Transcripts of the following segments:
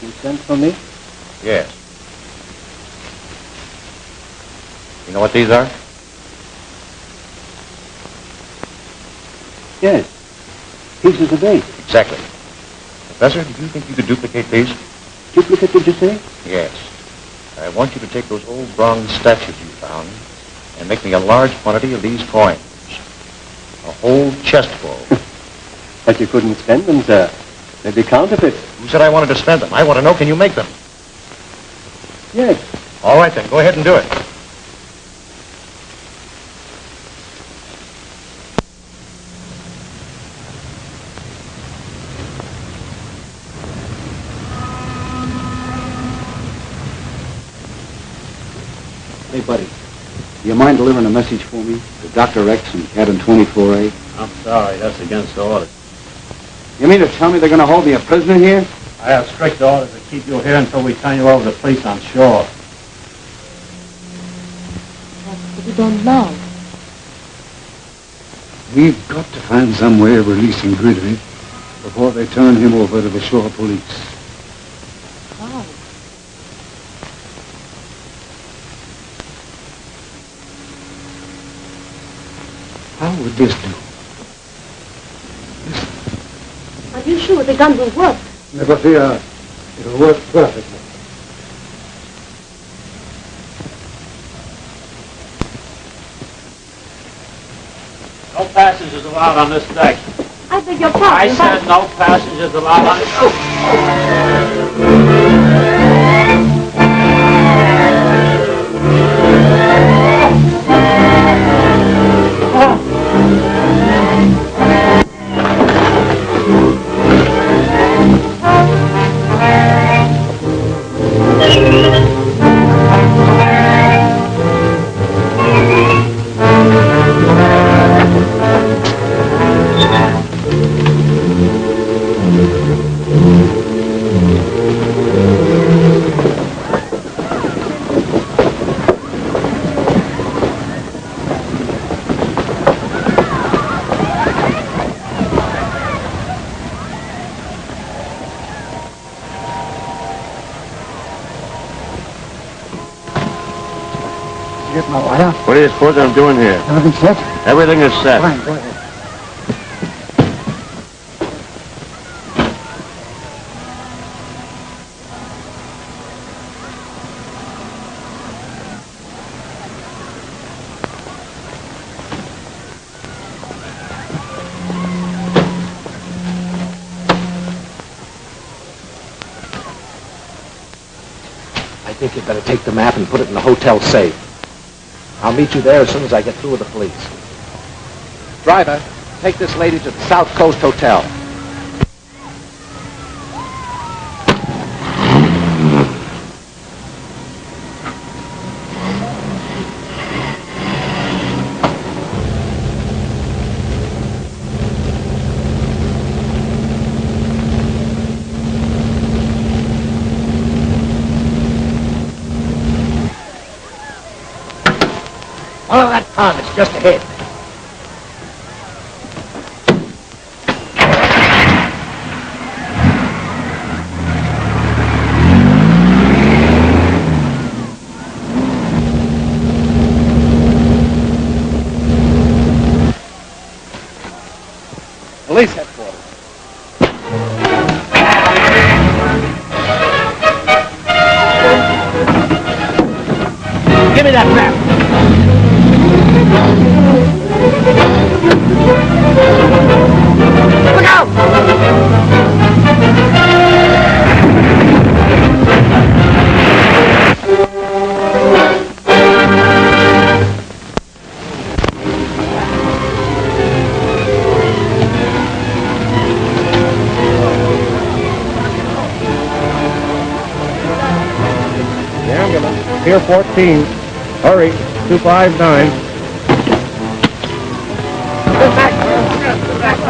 You sent for me? Yes. You know what these are? Yes. Pieces of eight. Exactly. Professor, do you think you could duplicate these? Duplicate, did you say? Yes. I want you to take those old bronze statues you found and make me a large quantity of these coins. A whole chest full. But you couldn't spend them, sir. They'd be counterfeit. Who said I wanted to spend them? I want to know, can you make them? Yes. All right, then. Go ahead and do it. Hey, buddy. Do you mind delivering a message for me to Dr. X in cabin 24A? I'm sorry, that's against orders. You mean to tell me they're going to hold me a prisoner here? I have strict orders to keep you here until we turn you over to the police on shore. But we don't know. We've got to find some way of releasing Gridley before they turn him over to the shore police. How? How would this do? Are you sure the gun will work? Never fear. It'll work perfectly. No passengers allowed on this deck. I beg your pardon. I said no passengers allowed on this deck. What do you suppose I'm doing here? Everything set? Everything is set. Fine, go ahead. I think you'd better take the map and put it in the hotel safe. I'll meet you there as soon as I get through with the police. Driver, take this lady to the South Coast Hotel. Follow that pond, it's just ahead. Police headquarters. Give me that map. Look out! The ambulance, Pier 14. Hurry, 259. Get back.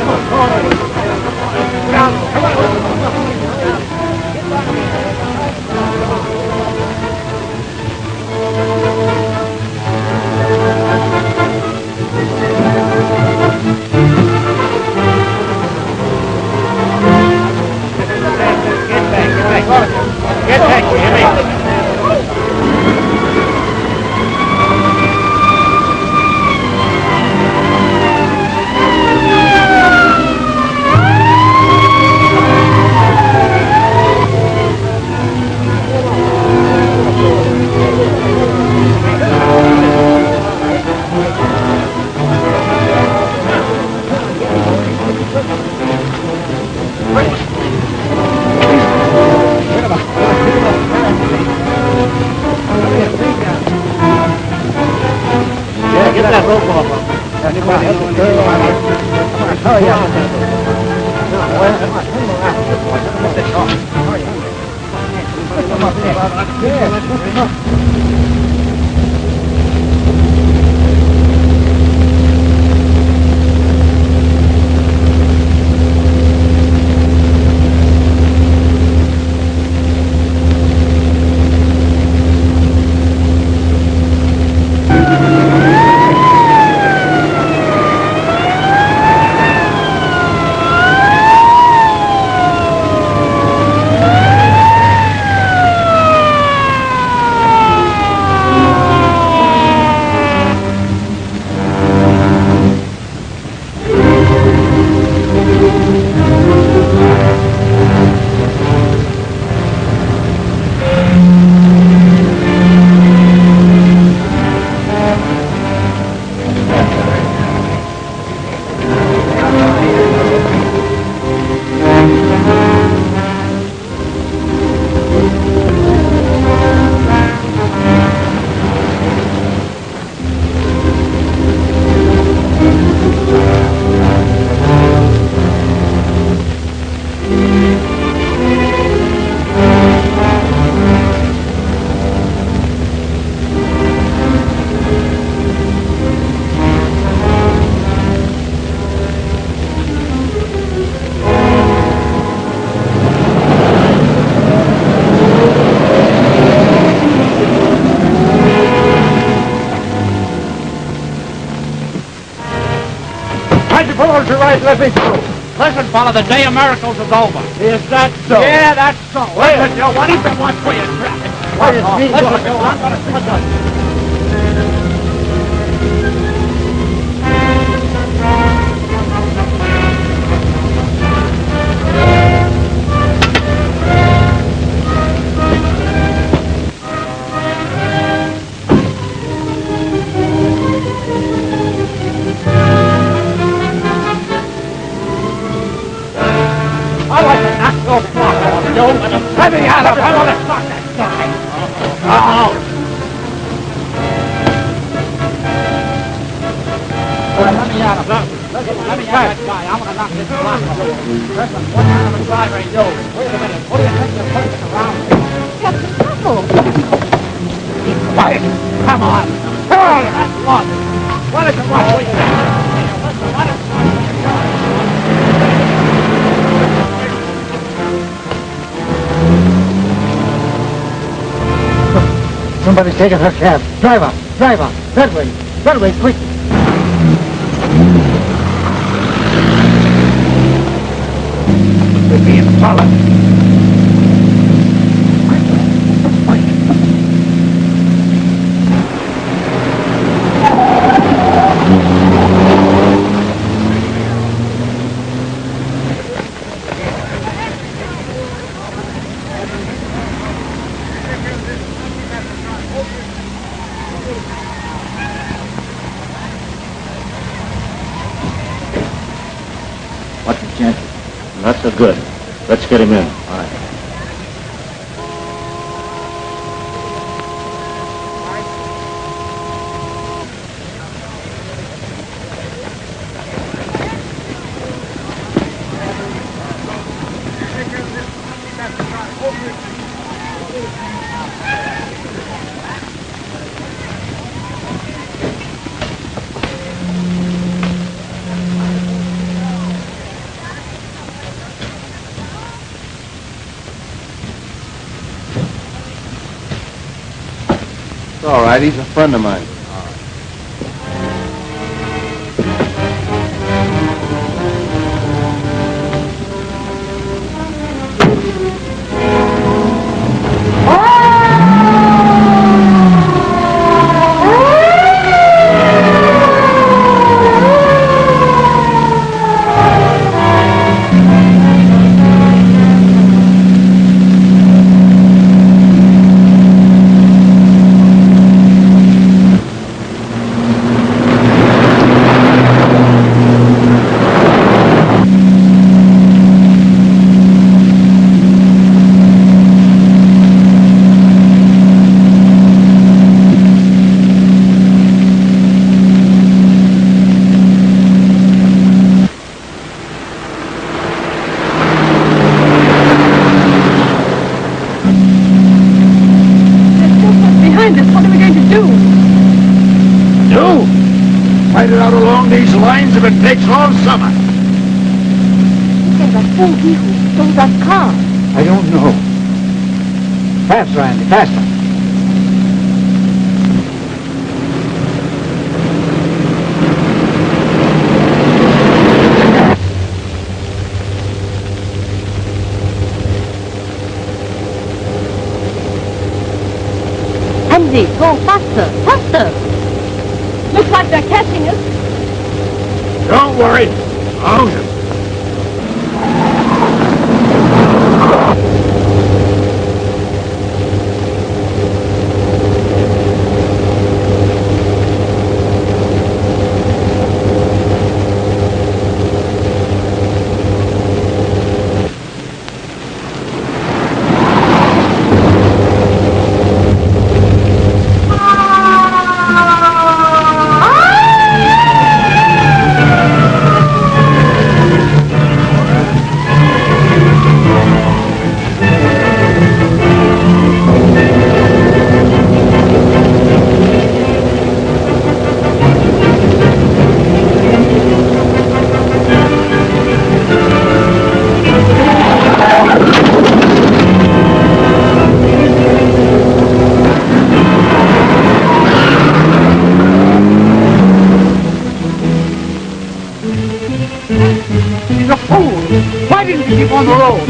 Hurry up. Come on. Move this off. Hurry up. Put them up there. Yeah, let's put them up. Let me through. Listen, fella, the day of miracles is over. Is that so? Yeah, that's so. Listen, you what is it? Watch where you're trapping. Listen, Joe, I'm going to... Let me out of here! I want to fuck that guy! Oh! Let me out of here! Let me out of that guy! I'm going to knock this block off. Listen, what kind of a driver are you? Wait a minute. What do you think you're pushing around here? Captain Couple. Keep quiet! Come on! Come on! That's one! What is it? What are you doing? Listen, what is it? Somebody's taking her cab. Driver, that way, quick. We're being followed. What's the chances? Not so good. Let's get him in. All right. It's all right. He's a friend of mine. if it takes all summer. Look at the fool who stole that car. I don't know. Faster, Andy, faster. Andy, go faster, faster. Looks like they're catching us. Don't worry. I'll own him. He's a fool. Why didn't he keep on the road?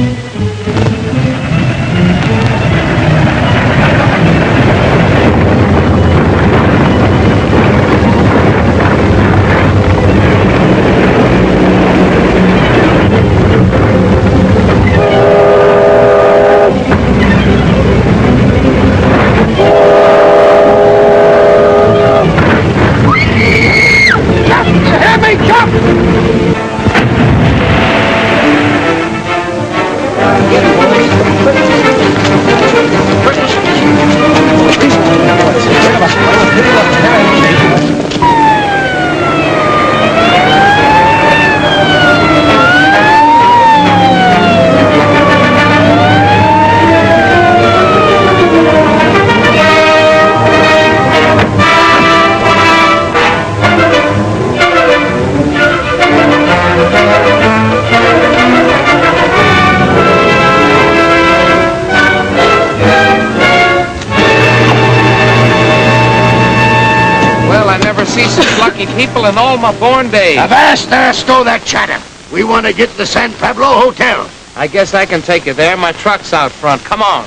See such lucky people in all my born days. Avast there, stow that chatter. We want to get to the San Pablo Hotel. I guess I can take you there. My truck's out front. Come on.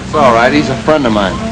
It's all right. He's a friend of mine.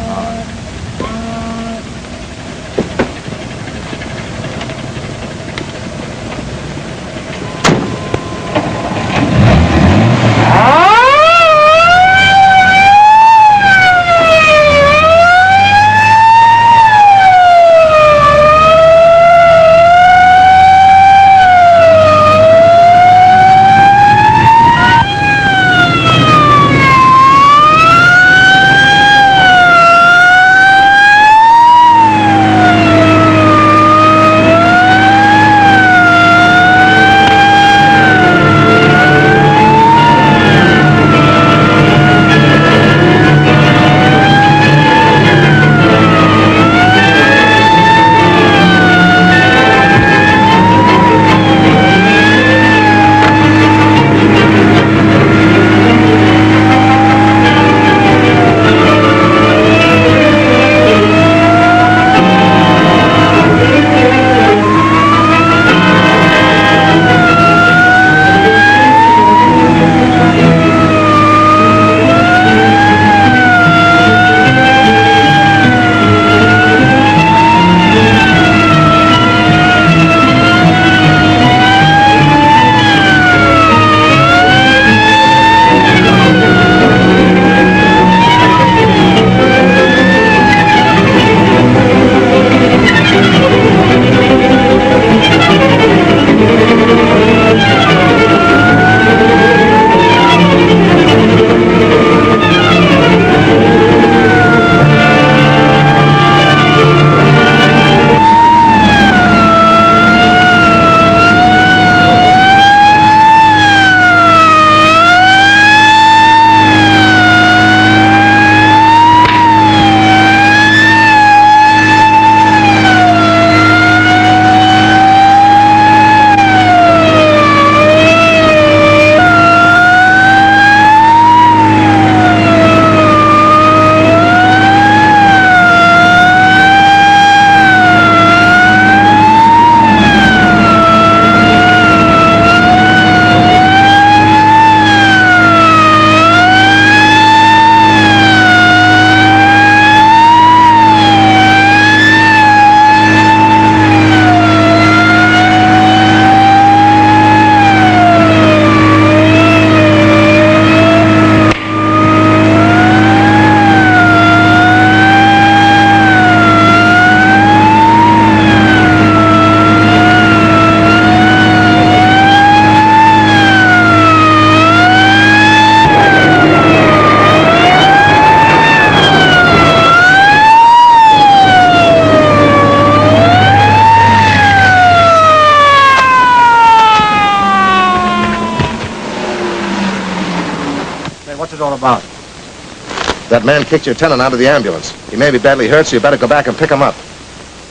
That man kicked your tenant out of the ambulance. He may be badly hurt, so you better go back and pick him up.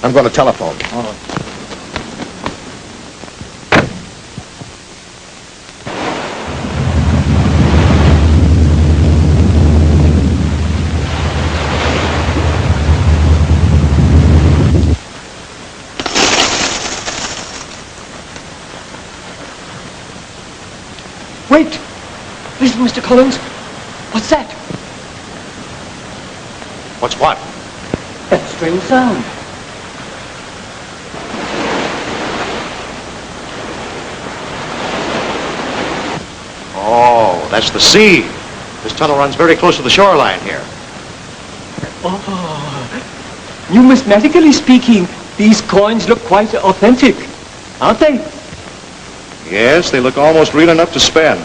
I'm going to telephone. Wait! Listen, Mr. Collins. What's that? What's what? That strange sound. Oh, that's the sea. This tunnel runs very close to the shoreline here. Oh, numismatically speaking, these coins look quite authentic, aren't they? Yes, they look almost real enough to spend.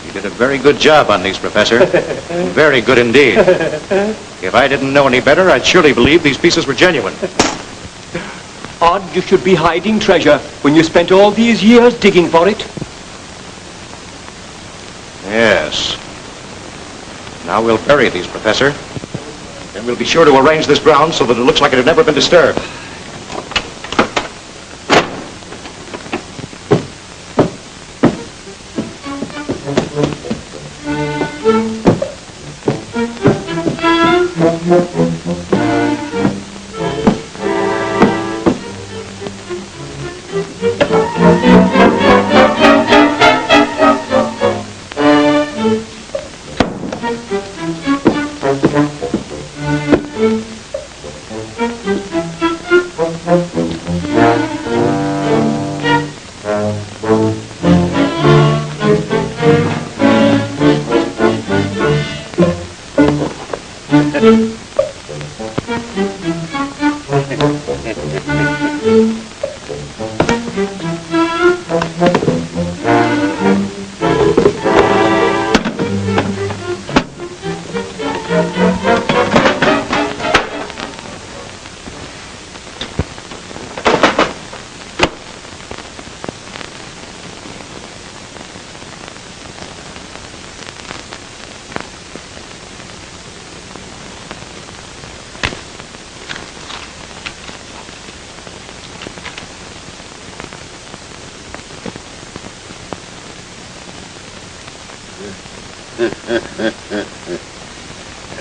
You did a very good job on these, Professor. Very good indeed. If I didn't know any better, I'd surely believe these pieces were genuine. Odd you should be hiding treasure when you spent all these years digging for it. Yes. Now we'll bury these, Professor. Then we'll be sure to arrange this ground so that it looks like it had never been disturbed.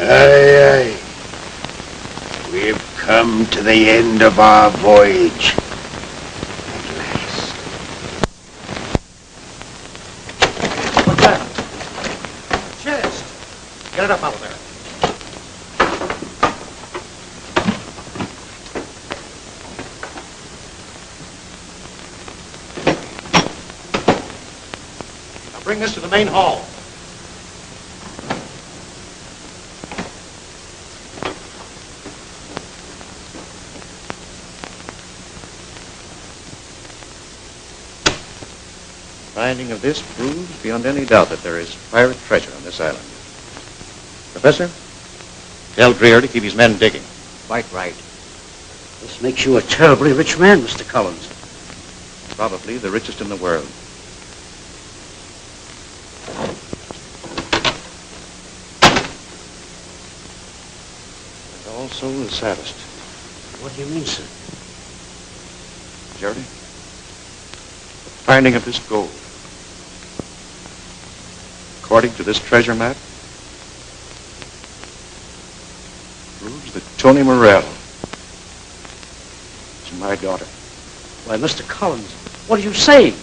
Aye, aye. We've come to the end of our voyage. At last. What's that? Chest. Get it up out of there. Now bring this to the main hall. Finding of this proves beyond any doubt that there is pirate treasure on this island. Professor, tell Greer to keep his men digging. Quite right. This makes you a terribly rich man, Mr. Collins. Probably the richest in the world. And also the saddest. What do you mean, sir? Jerry, the finding of this gold. According to this treasure map, proves that Toni Morrell is my daughter. Why, Mr. Collins, what are you saying?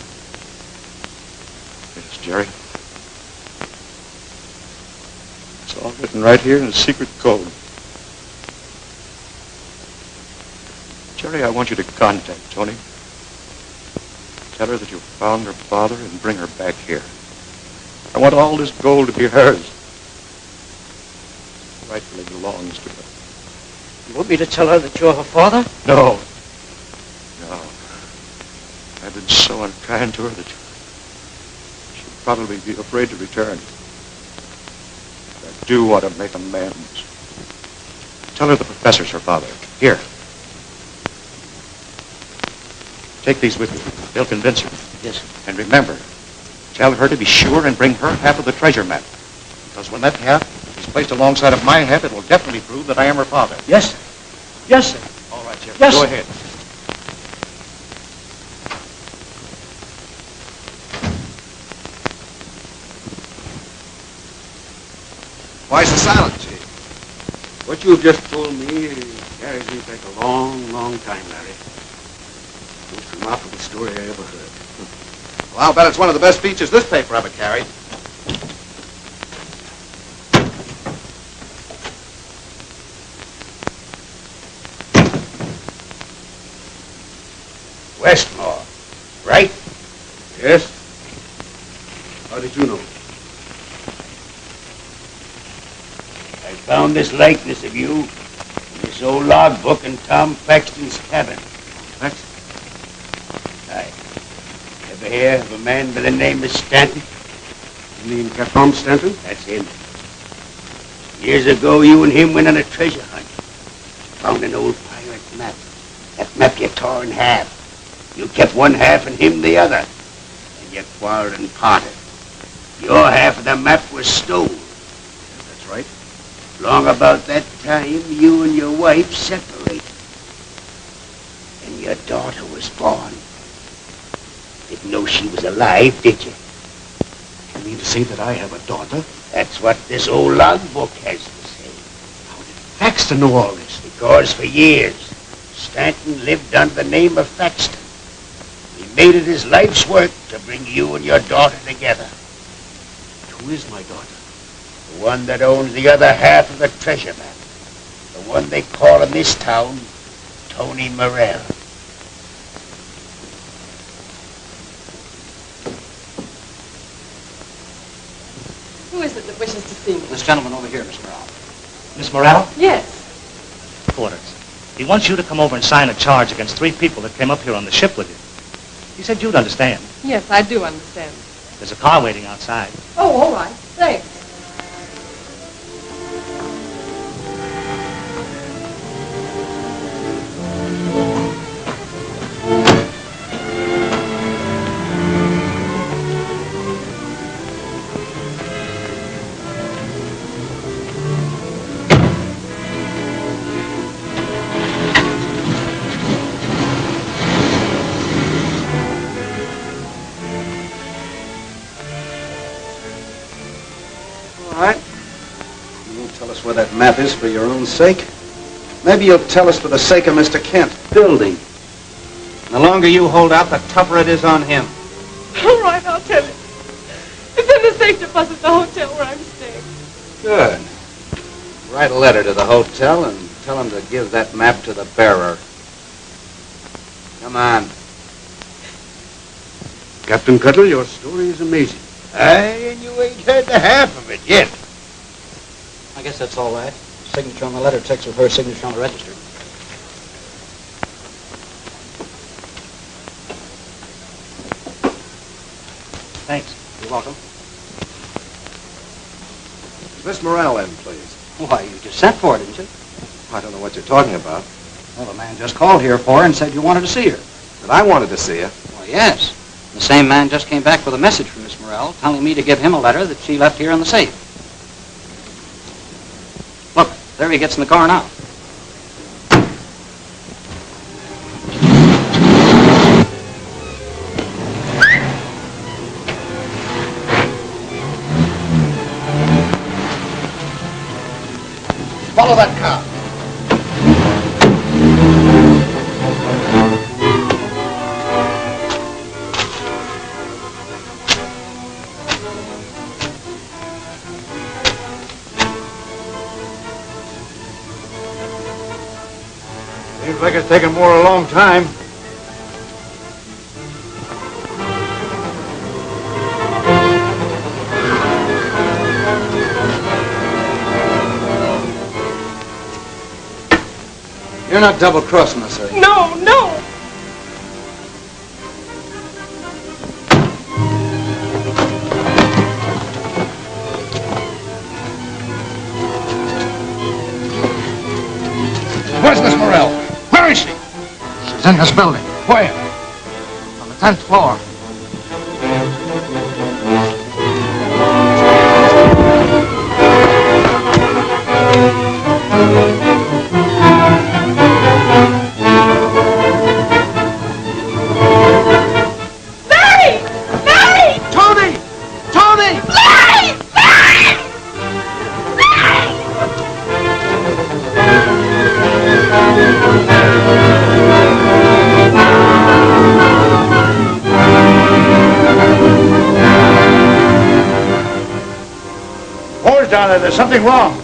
Yes, Jerry. It's all written right here in a secret code. Jerry, I want you to contact Toni. Tell her that you found her father and bring her back here. I want all this gold to be hers. It rightfully belongs to her. You want me to tell her that you're her father? No. No. I've been so unkind to her that she'll probably be afraid to return. I do want to make amends. Tell her the professor's her father. Here. Take these with you. They'll convince her. Yes. And remember, tell her to be sure and bring her half of the treasure map. Because when that half is placed alongside of my head, it will definitely prove that I am her father. Yes, sir. Yes, sir. All right, Sheriff. Yes, Go sir. ahead. Why's the silence, Chief? What you've just told me carries me back a long, long time, Larry. Most remarkable story I ever heard. Well, I'll bet it's one of the best features this paper ever carried. Westmore, right? Yes? How did you know? I found this likeness of you in this old logbook in Tom Faxton's cabin. Faxton? Aye. Ever hear of a man by the name of Stanton? You mean Captain Stanton? That's him. Years ago, you and him went on a treasure hunt. Found an old pirate map. That map you tore in half. You kept one half and him the other. And you quarreled and parted. Your half of the map was stolen. That's right. Long about that time, you and your wife separated. And your daughter was born. Didn't know she was alive, did you? You mean to say that I have a daughter? That's what this old logbook has to say. How did Faxton know all this? Because for years, Stanton lived under the name of Faxton. He made it his life's work to bring you and your daughter together. Who is my daughter? The one that owns the other half of the treasure map. The one they call in this town Toni Morrell. Who is it that wishes to see me? This gentleman over here, Miss Morrell. Miss Morrell? Yes. Quarters. He wants you to come over and sign a charge against 3 people that came up here on the ship with you. He said you'd understand. Yes, I do understand. There's a car waiting outside. Oh, all right. Thanks. Where that map is for your own sake. Maybe you'll tell us for the sake of Mr. Kent. Building. The longer you hold out, the tougher it is on him. All right, I'll tell you. It's in the safe deposit at the hotel where I'm staying. Good. Write a letter to the hotel and tell him to give that map to the bearer. Come on. Captain Cutler, your story is amazing. Aye, and you ain't heard the half of it yet. I guess that's all right. Signature on the letter checks with her signature on the register. Thanks. You're welcome. Is Miss Morrell in, please? Why, you just sent for her, didn't you? I don't know what you're talking about. Well, the man just called here for her and said you wanted to see her. But I wanted to see her. Well, yes. The same man just came back with a message from Miss Morrell telling me to give him a letter that she left here in the safe. Look, there he gets in the car now. Follow that car. Seems like it's taken more a long time. You're not double-crossing us, are you? No, no. Where's Miss Morrell? Where is she? She's in this building. Where? On the 10th floor. There's something wrong.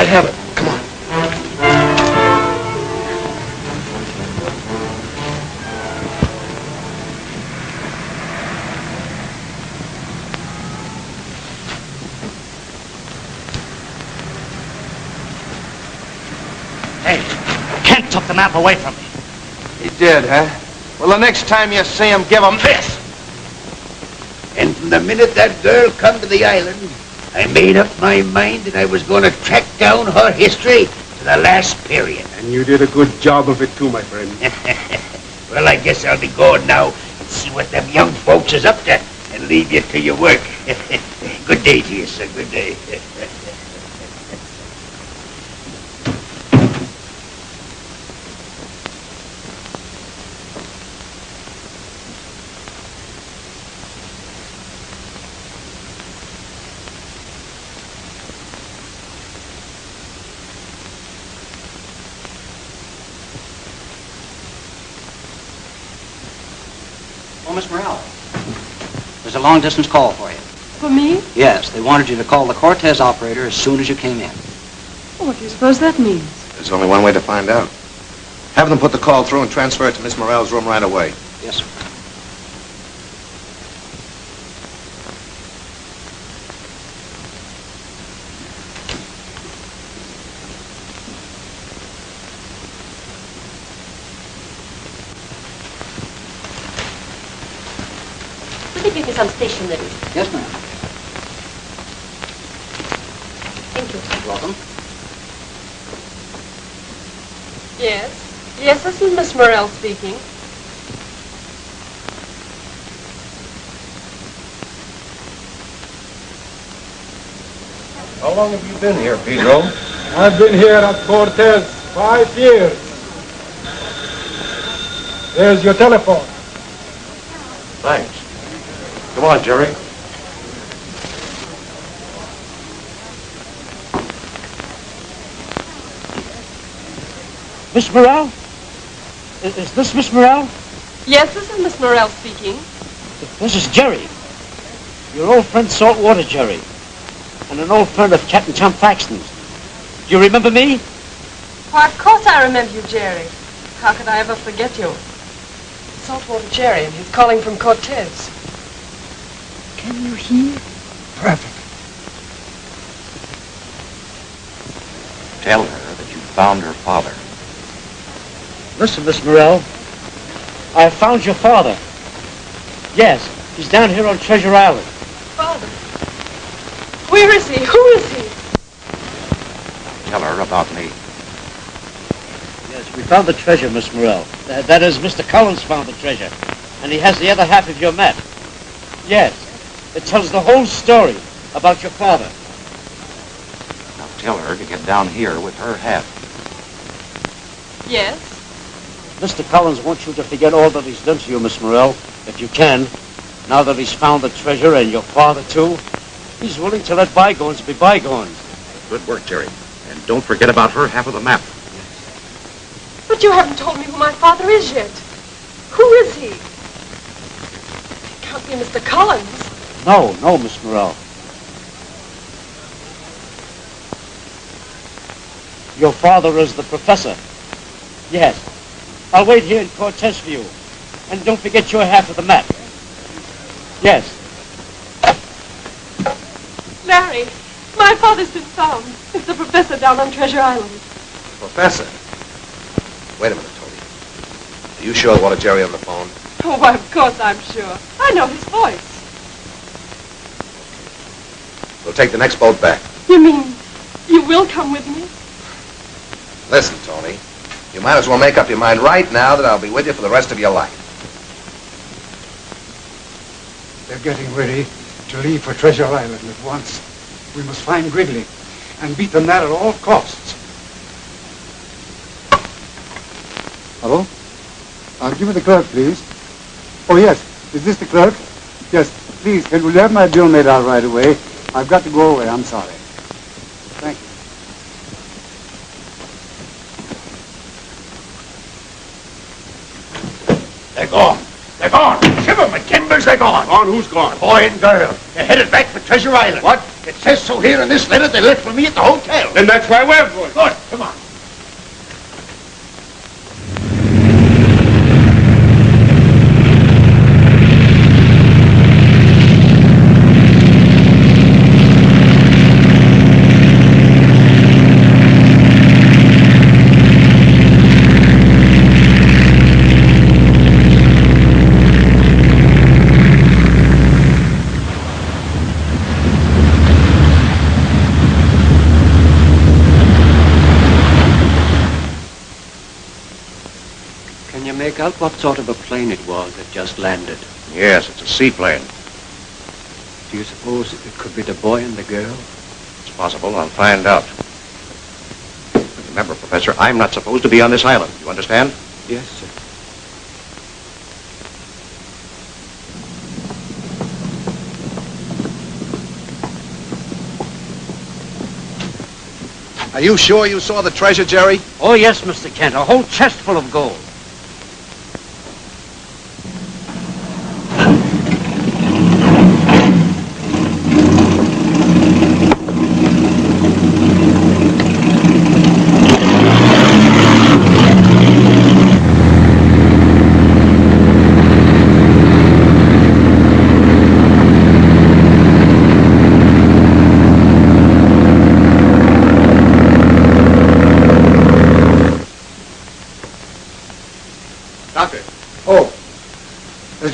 might have it. Come on. Hey, Kent took the map away from me. He did, huh? Well, the next time you see him, give him this. And from the minute that girl come to the island, I made up my mind that I was going to track down her history to the last period. And you did a good job of it too, my friend. Well, I guess I'll be going now and see what them young folks is up to and leave you to your work. Good day to you, sir. Good day. Oh, Miss Morrell, there's a long-distance call for you. For me? Yes, they wanted you to call the Cortez operator as soon as you came in. Oh, what do you suppose that means? There's only one way to find out. Have them put the call through and transfer it to Miss Morrell's room right away. Yes, sir. Will you give me some stationery? Yes, ma'am. Thank you. Welcome. Yes. Yes, this is Miss Morrell speaking. How long have you been here, Pedro? I've been here at Cortez 5 years. There's your telephone. Thanks. Come on, Jerry. Miss Morrell? Is this Miss Morrell? Yes, this is Miss Morrell speaking. This is Jerry. Your old friend Saltwater Jerry. And an old friend of Captain Tom Paxton's. Do you remember me? Why, of course I remember you, Jerry. How could I ever forget you? Saltwater Jerry, and he's calling from Cortez. Can you hear? Perfect. Tell her that you found her father. Listen, Miss Morrell. I found your father. Yes, he's down here on Treasure Island. Father? Where is he? Who is he? Tell her about me. Yes, we found the treasure, Miss Morrell. That is, Mr. Collins found the treasure. And he has the other half of your map. Yes, it tells the whole story about your father. Now tell her to get down here with her half. Yes? Mr. Collins wants you to forget all that he's done to you, Miss Morrell, if you can. Now that he's found the treasure and your father, too, he's willing to let bygones be bygones. Good work, Jerry. And don't forget about her half of the map. But you haven't told me who my father is yet. Who is he? It can't be Mr. Collins. No, Miss Morrell. Your father is the professor. Yes. I'll wait here in Cortez for you. And don't forget your half of the map. Yes. Larry, my father's been found. It's the professor down on Treasure Island. Professor? Wait a minute, Toni. Are you sure what a Jerry on the phone? Oh, why, of course I'm sure. I know his voice. We'll take the next boat back. You mean you will come with me? Listen, Toni. You might as well make up your mind right now that I'll be with you for the rest of your life. They're getting ready to leave for Treasure Island at once. We must find Gridley and beat them there at all costs. Hello? Give me the clerk, please. Oh, yes. Is this the clerk? Yes. Please, can we have my bill made out right away? I've got to go away. I'm sorry. Thank you. They're gone. They're gone. Shiver my timbers, they're gone. Gone? Who's gone? Boy and girl. They're headed back for Treasure Island. What? It says so here in this letter they left for me at the hotel. Then that's why we're going. Good, come on. Make out what sort of a plane it was that just landed? Yes, it's a seaplane. Do you suppose it could be the boy and the girl? It's possible. I'll find out. Remember, Professor, I'm not supposed to be on this island. You understand? Yes, sir. Are you sure you saw the treasure, Jerry? Oh, yes, Mr. Kent. A whole chest full of gold.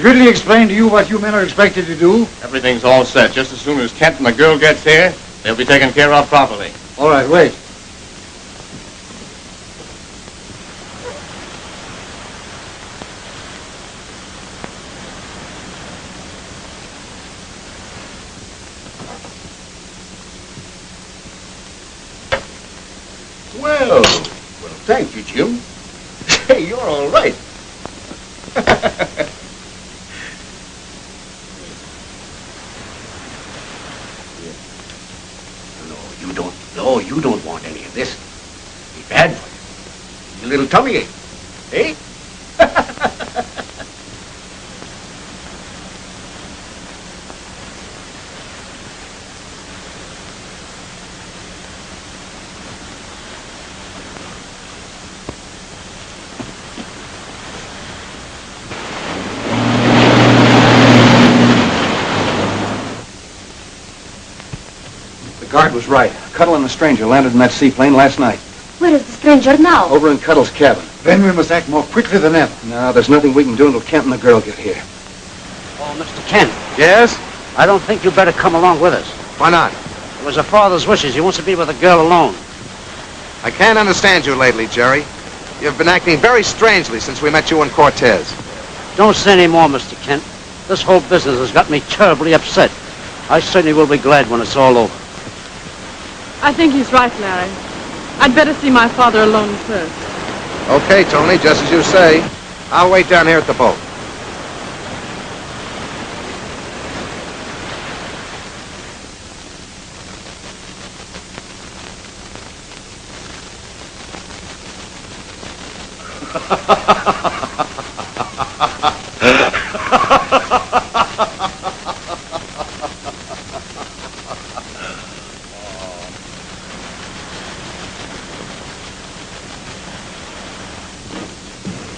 Ridley explained to you what you men are expected to do? Everything's all set. Just as soon as Kent and the girl gets here, they'll be taken care of properly. All right, wait. Well, thank you, Jim. Hey, you're all right. You don't want any of this. It'll be bad for you. Your little tummy ache. Eh? The guard was right. Cuddle and the stranger landed in that seaplane last night. Where is the stranger now? Over in Cuddle's cabin. Then we must act more quickly than ever. No, there's nothing we can do until Kent and the girl get here. Oh, Mr. Kent. Yes? I don't think you better come along with us. Why not? It was a father's wishes. He wants to be with the girl alone. I can't understand you lately, Jerry. You've been acting very strangely since we met you in Cortez. Don't say any more, Mr. Kent. This whole business has got me terribly upset. I certainly will be glad when it's all over. I think he's right, Larry. I'd better see my father alone first. Okay, Tony, just as you say. I'll wait down here at the boat.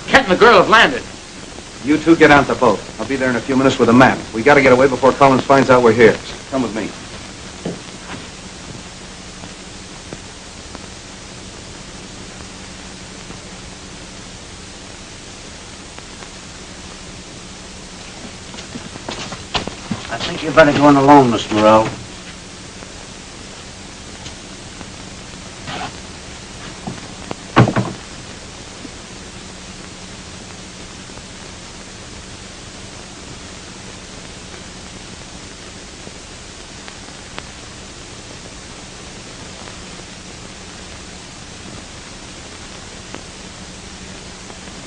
Kent and the girl have landed. You two get on the boat. I'll be there in a few minutes with a map. We got to get away before Collins finds out we're here. Come with me. I think you better go in alone, Miss Morrell.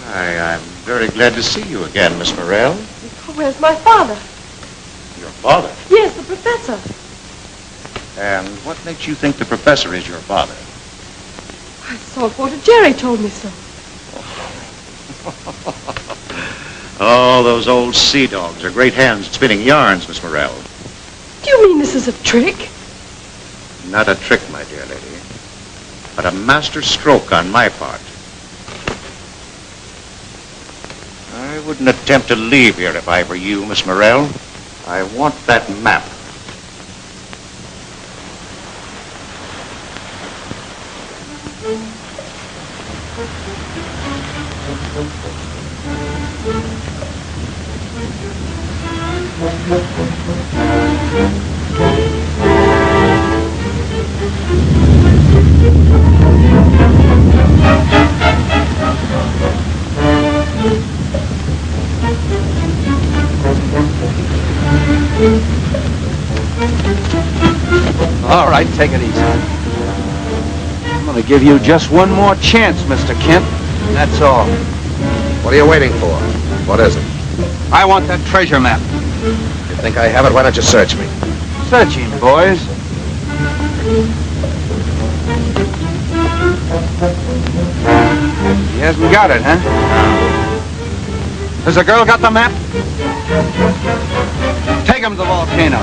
I'm very glad to see you again, Miss Morrell. Where's my father? Your father? Yes, the professor. And what makes you think the professor is your father? Saltwater Jerry told me so. Oh, those old sea dogs are great hands at spinning yarns, Miss Morrell. Do you mean this is a trick? Not a trick, my dear lady, but a master stroke on my part. I wouldn't attempt to leave here if I were you, Miss Morrell. I want that map. All right, take it easy. I'm going to give you just one more chance, Mr. Kent. That's all. What are you waiting for? What is it? I want that treasure map. You think I have it? Why don't you search me? Searching, boys. He hasn't got it, huh? Has the girl got the map? Take him to the volcano.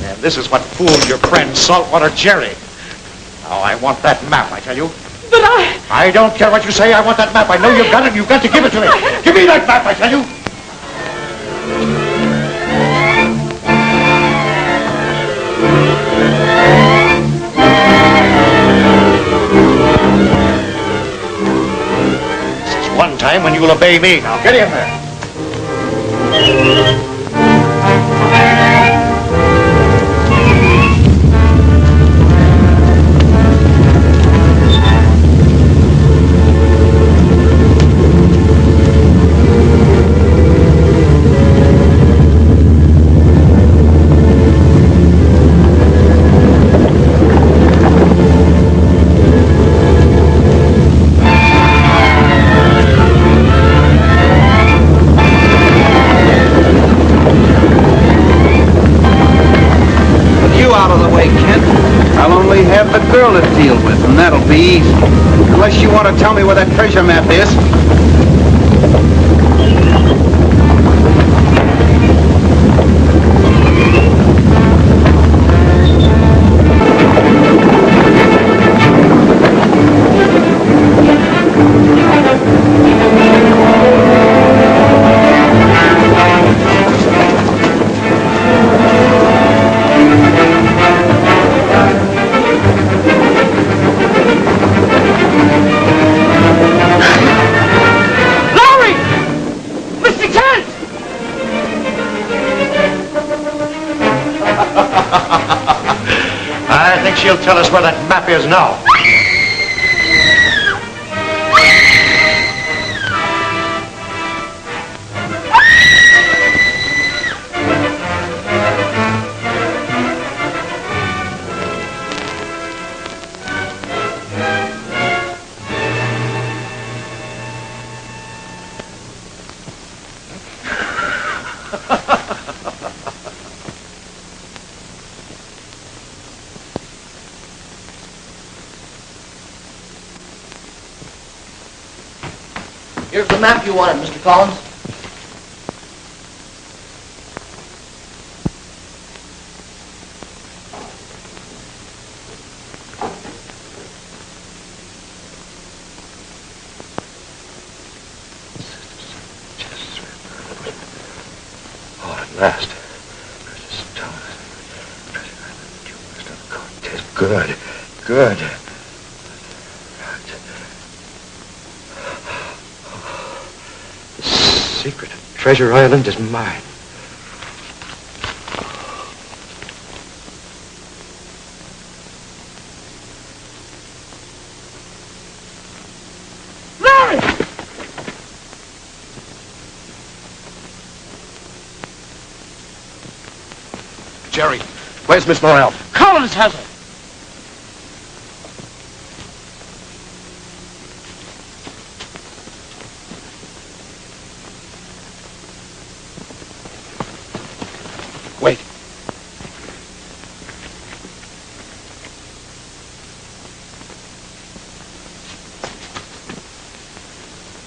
And this is what fooled your friend, Saltwater Jerry. Now, I want that map, I tell you. But I don't care what you say. I want that map. I know you've got it. You've got to give it to me. Give me that map, I tell you. This is one time when you'll obey me. Now, get in there. Have the girl to deal with, and that'll be easy. Unless you want to tell me where that treasure map is. I think she'll tell us where that map is now. Here's the map you wanted, Mr. Collins. Oh, at last. Good. Good. The secret of Treasure Island is mine. Larry! Jerry, where's Miss Morrell? Collins has her. Wait.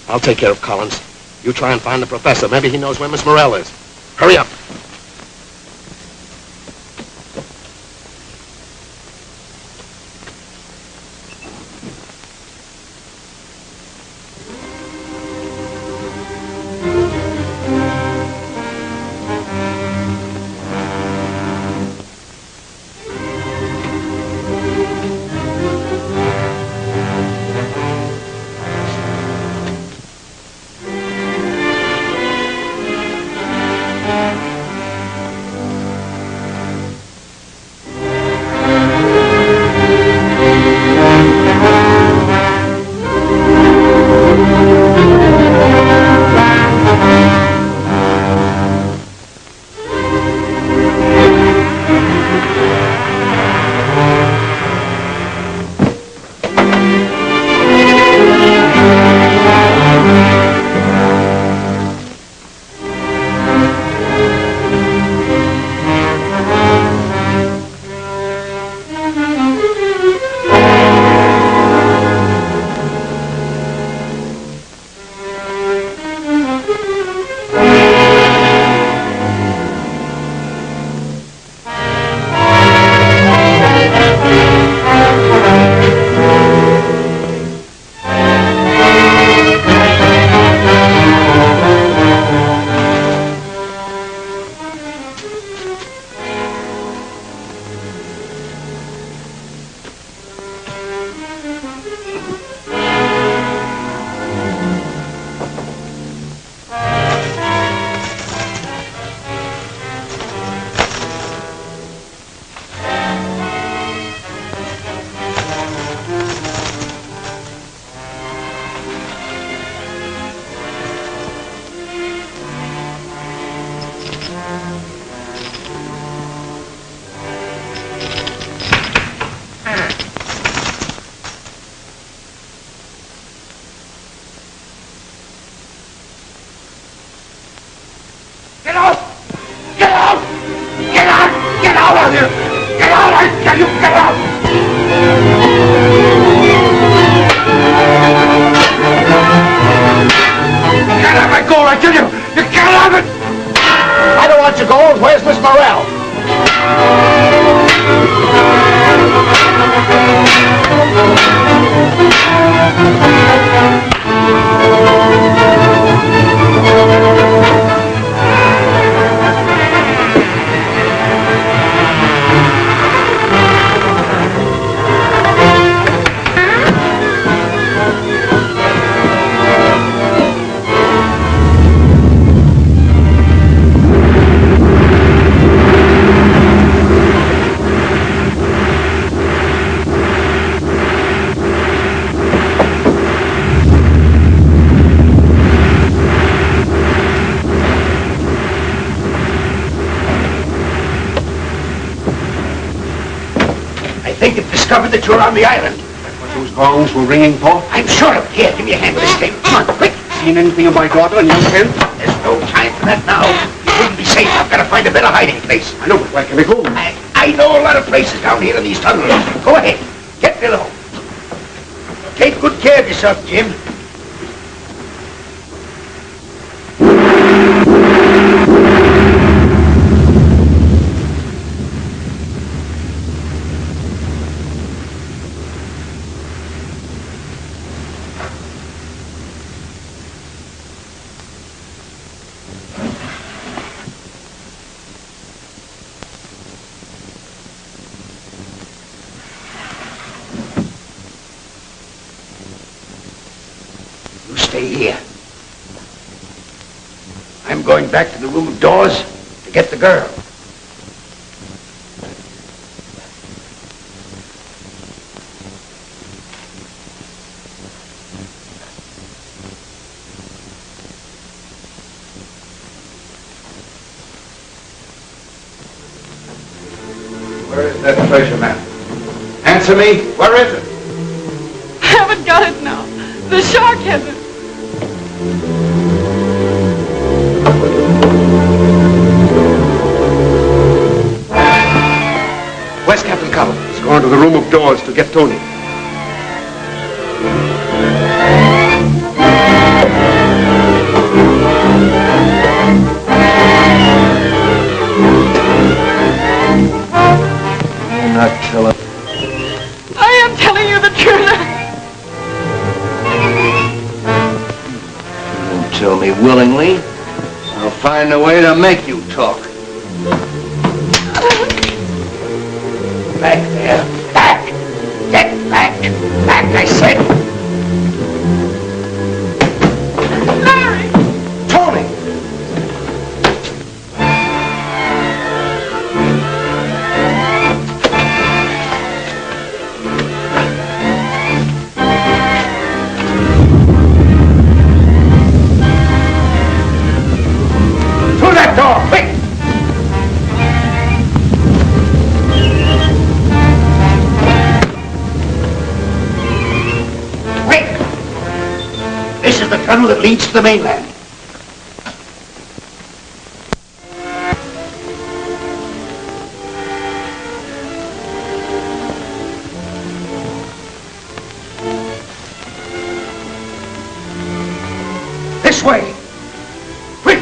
I'll take care of Collins. You try and find the professor. Maybe he knows where Miss Morrell is. Hurry up. Where's Miss Morrell? Discovered that you're on the island. That's what those gongs were ringing for? I'm sure of it. Here, give me a hand with this tape. Come on, quick. Seen anything of my daughter and young Kent? There's no time for that now. You wouldn't be safe. I've got to find a better hiding place. I know, but where can we go? I know a lot of places down here in these tunnels. Go ahead. Get below. Take good care of yourself, Jim. Stay here. I'm going back to the room of doors to get the girl. Where is that treasure map? Answer me. Where is it? I haven't got it now. The shark has it. Where's Captain Cowell? He's gone to the room of doors to get Toni. find a way to make you talk. Back there. Back! Get back! Back, I said! Larry! Toni! Through that door, quick! This is the tunnel that leads to the mainland. This way. Quick!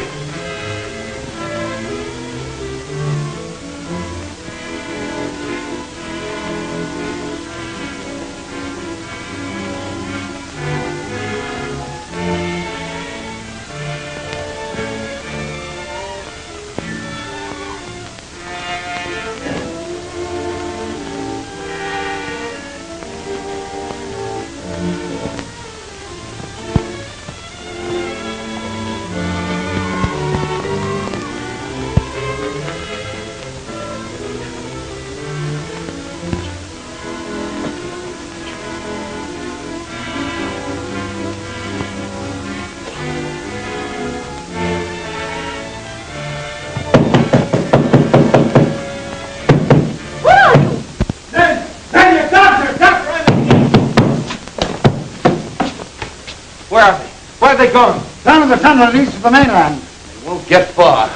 Where are they? Where have they gone? Down in the tunnel that leads to the mainland. They won't get far.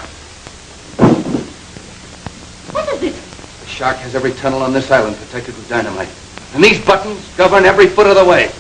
What is it? The shark has every tunnel on this island protected with dynamite. And these buttons govern every foot of the way.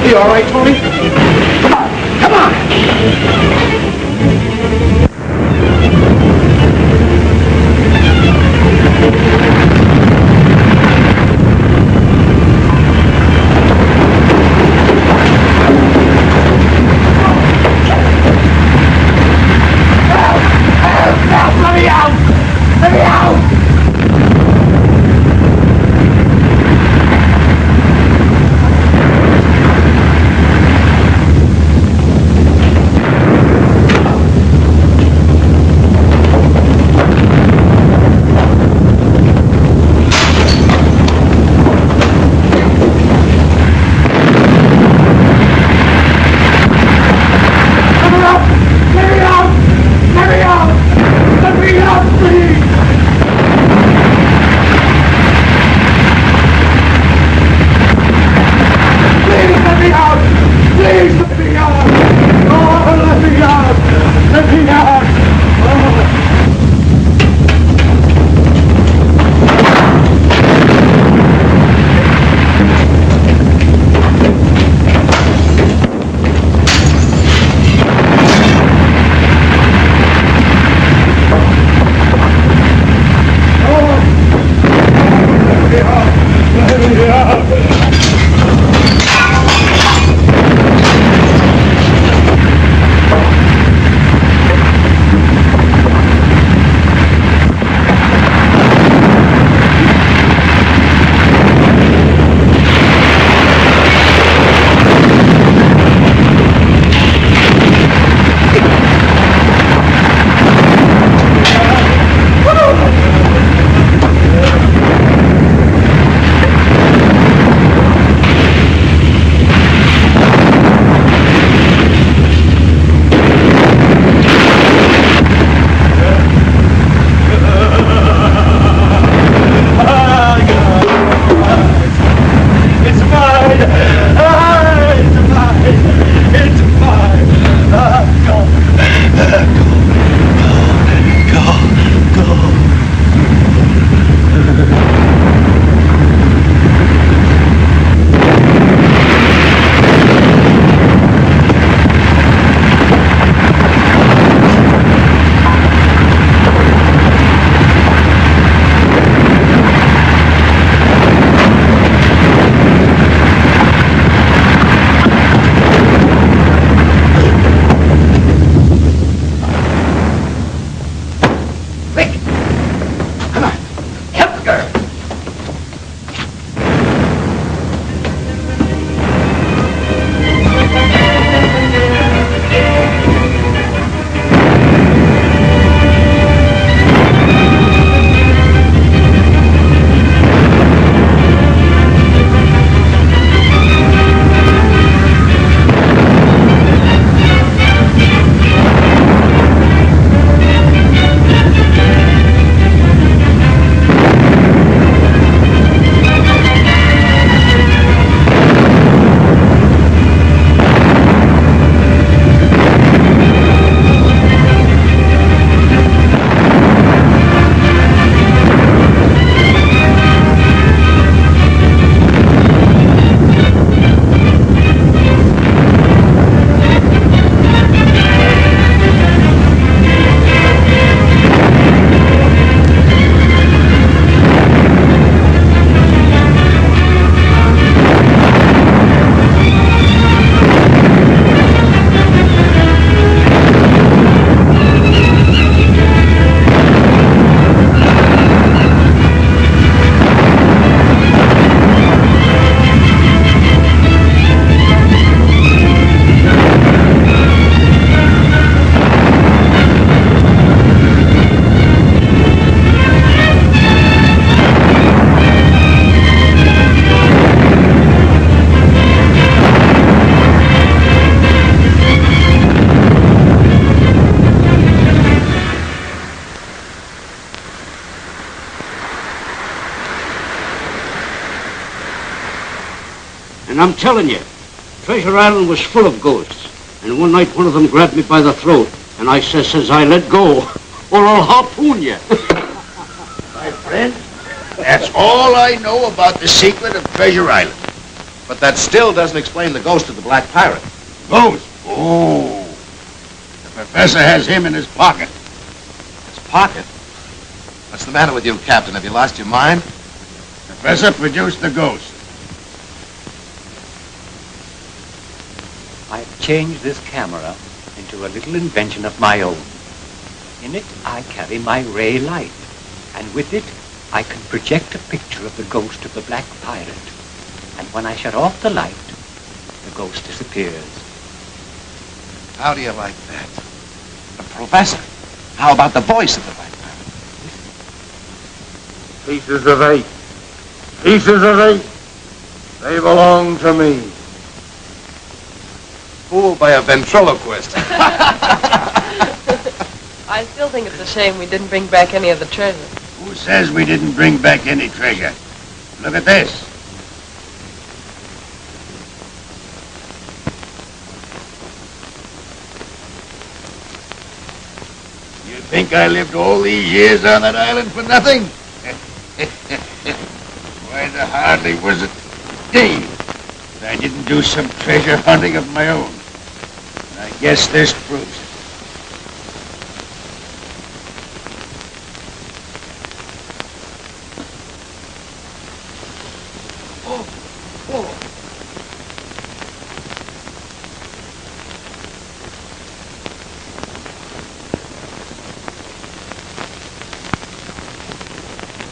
You all right, Toni? Come on, come on! Help! Let me out! Let me out! And I'm telling you, Treasure Island was full of ghosts. And one night one of them grabbed me by the throat. And I says I, let go, or I'll harpoon you. My friend, that's all I know about the secret of Treasure Island. But that still doesn't explain the ghost of the Black Pirate. Ghost? Oh. The professor has him in his pocket. His pocket? What's the matter with you, Captain? Have you lost your mind? Professor, produce the ghost. I've changed this camera into a little invention of my own. In it, I carry my ray light, and with it, I can project a picture of the ghost of the Black Pirate. And when I shut off the light, the ghost disappears. How do you like that? The professor. How about the voice of the Black Pirate? Pieces of eight. Pieces of eight. They belong to me. Fooled by a ventriloquist. I still think it's a shame we didn't bring back any of the treasure. Who says we didn't bring back any treasure? Look at this. You think I lived all these years on that island for nothing? Why, there hardly was a day that I didn't do some treasure hunting of my own. And I guess this proves it.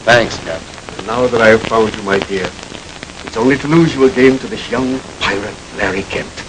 Thanks, Captain. And now that I have found you, my dear, it's only to lose you again to this young pirate, Larry Kent.